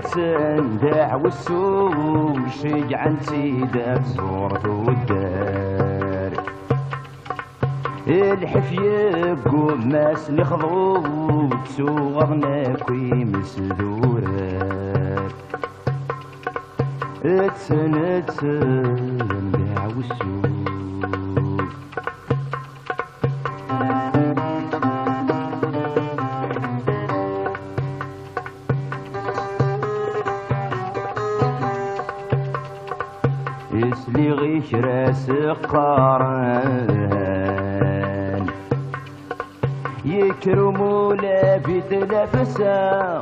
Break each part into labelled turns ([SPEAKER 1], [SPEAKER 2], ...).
[SPEAKER 1] تندع والسوق شجع نسيدك زورت والدار الحفية قماس نخضوط صغرنا كي مسدورات تندع والسوق يسلي غيش راس قارن يكرموا لافي تلافسا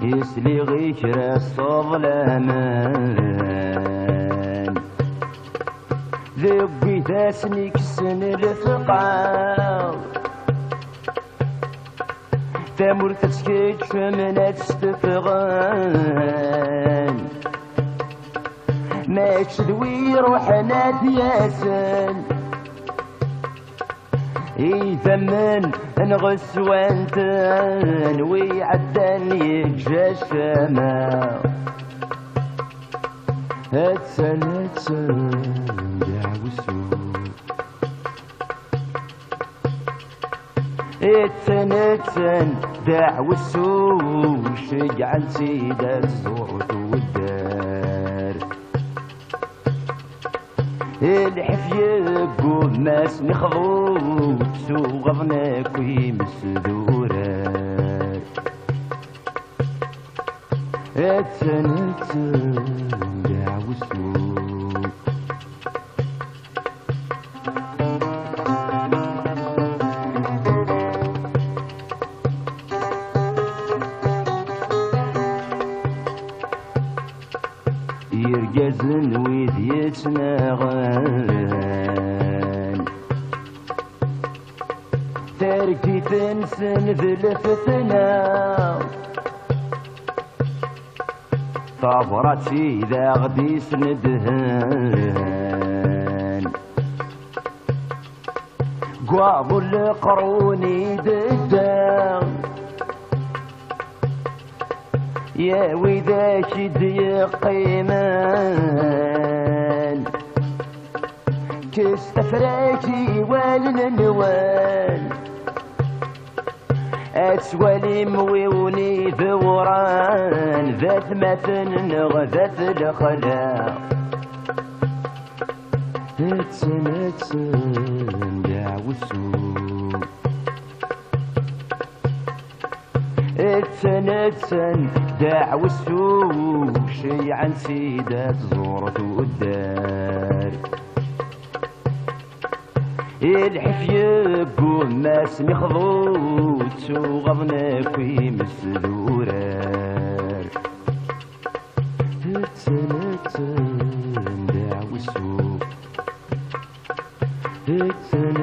[SPEAKER 1] يسلي غيش راس ظلامان ذبي تاسني كسن الفقار تامور تسكيت فمنا تستفغان ما تشدوي روحنا دياسن يثمن نغس وانتن ويعدن يجاش فما هتسن دعو السوق اتسن دعو السوق شجع نسيدك زورت والدار الحفية قماس نخضوط صوغرنا كي مسدورات اتسن دعو السوق يرجزن ويد يتناغن تركي تنسن ذلفتنا طابرات شي ذا غدي سندهن قواضو القروني ددان يا ويدا شد يقيمان كستفراكي والنوان أسوالي مويوني ثوران ذات مثل ذات الخلاق اتسن دعو السوق اتسن دعو السوق شيعا سيدات زورت والدار الحفية قماس نخضوط صوغرنا كي مسدورات اتسن دعو السوق اتسن